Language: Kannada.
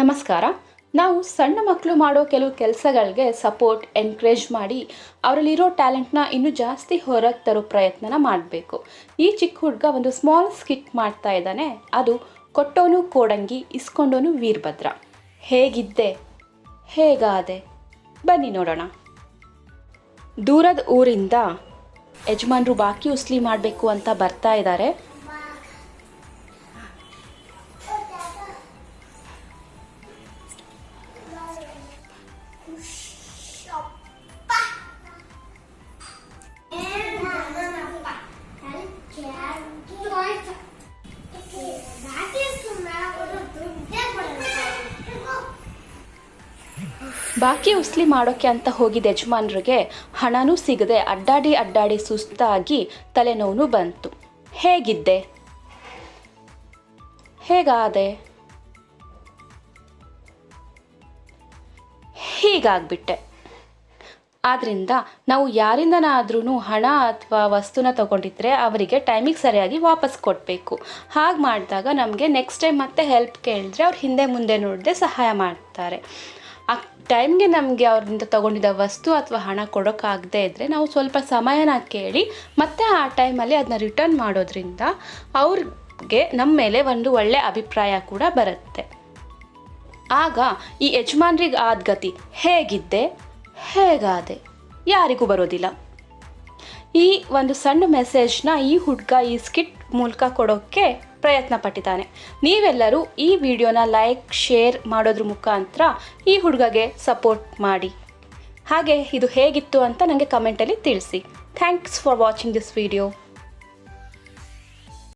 ನಮಸ್ಕಾರ. ನಾವು ಸಣ್ಣ ಮಕ್ಕಳು ಮಾಡೋ ಕೆಲವು ಕೆಲಸಗಳಿಗೆ ಸಪೋರ್ಟ್ ಎನ್ಕರೇಜ್ ಮಾಡಿ ಅವರಲ್ಲಿರೋ ಟ್ಯಾಲೆಂಟ್ನ ಇನ್ನೂ ಜಾಸ್ತಿ ಹೊರಗೆ ತರೋ ಪ್ರಯತ್ನನ ಮಾಡಬೇಕು. ಈ ಚಿಕ್ಕ ಹುಡುಗ ಒಂದು ಸ್ಮಾಲ್ ಸ್ಕಿಟ್ ಮಾಡ್ತಾ ಇದ್ದಾನೆ. ಅದು ಕೊಟ್ಟೋನು ಕೋಡಂಗಿ, ಇಸ್ಕೊಂಡೋನು ವೀರಭದ್ರ. ಹೇಗಿದ್ದೆ, ಹೇಗಾದೆ, ಬನ್ನಿ ನೋಡೋಣ. ದೂರದ ಊರಿಂದ ಯಜಮಾನರು ಬಾಕಿ ಉಸ್ಲಿ ಮಾಡಬೇಕು ಅಂತ ಬರ್ತಾ ಇದ್ದಾರೆ. ಬಾಕಿ ಉಸ್ಲಿ ಮಾಡೋಕ್ಕೆ ಅಂತ ಹೋಗಿದ್ದ ಯಜಮಾನ್ರಿಗೆ ಹಣನೂ ಸಿಗದೆ ಅಡ್ಡಾಡಿ ಸುಸ್ತಾಗಿ ತಲೆನೋವು ಬಂತು. ಹೇಗಿದ್ದೆ, ಹೇಗಾದೆ, ಹೀಗಾಗ್ಬಿಟ್ಟೆ. ಆದ್ದರಿಂದ ನಾವು ಯಾರಿಂದನಾದ್ರೂ ಹಣ ಅಥವಾ ವಸ್ತುನ ತಗೊಂಡಿದ್ರೆ ಅವರಿಗೆ ಟೈಮಿಗೆ ಸರಿಯಾಗಿ ವಾಪಸ್ ಕೊಡಬೇಕು. ಹಾಗೆ ಮಾಡಿದಾಗ ನಮಗೆ ನೆಕ್ಸ್ಟ್ ಟೈಮ್ ಮತ್ತೆ ಹೆಲ್ಪ್ ಕೇಳಿದ್ರೆ ಅವ್ರು ಹಿಂದೆ ಮುಂದೆ ನೋಡದೆ ಸಹಾಯ ಮಾಡ್ತಾರೆ. ಆ ಟೈಮ್ಗೆ ನಮಗೆ ಅವ್ರಿಂದ ತಗೊಂಡಿದ್ದ ವಸ್ತು ಅಥವಾ ಹಣ ಕೊಡೋಕ್ಕಾಗದೇ ಇದ್ದರೆ ನಾವು ಸ್ವಲ್ಪ ಸಮಯನ ಕೇಳಿ ಮತ್ತೆ ಆ ಟೈಮಲ್ಲಿ ಅದನ್ನ ರಿಟರ್ನ್ ಮಾಡೋದ್ರಿಂದ ಅವ್ರಿಗೆ ನಮ್ಮ ಮೇಲೆ ಒಂದು ಒಳ್ಳೆಯ ಅಭಿಪ್ರಾಯ ಕೂಡ ಬರುತ್ತೆ. ಆಗ ಈ ಯಜಮಾನ್ರಿಗೆ ಆದ ಗತಿ ಹೇಗಿದ್ದೆ, ಹೇಗಾದೆ ಯಾರಿಗೂ ಬರೋದಿಲ್ಲ. ಈ ಒಂದು ಸಣ್ಣ ಮೆಸೇಜ್ನ ಈ ಹುಡುಗ ಈ ಸ್ಕಿಟ್ ಮೂಲಕ ಕೊಡೋಕ್ಕೆ ಪ್ರಯತ್ನ ಪಟ್ಟಿದ್ದಾನೆ. ನೀವೆಲ್ಲರೂ ಈ ವಿಡಿಯೋನ ಲೈಕ್, ಶೇರ್ ಮಾಡೋದ್ರ ಮುಖಾಂತರ ಈ ಹುಡುಗಗೆ ಸಪೋರ್ಟ್ ಮಾಡಿ. ಹಾಗೆ ಇದು ಹೇಗಿತ್ತು ಅಂತ ನನಗೆ ಕಮೆಂಟಲ್ಲಿ ತಿಳಿಸಿ. Thanks for watching this video.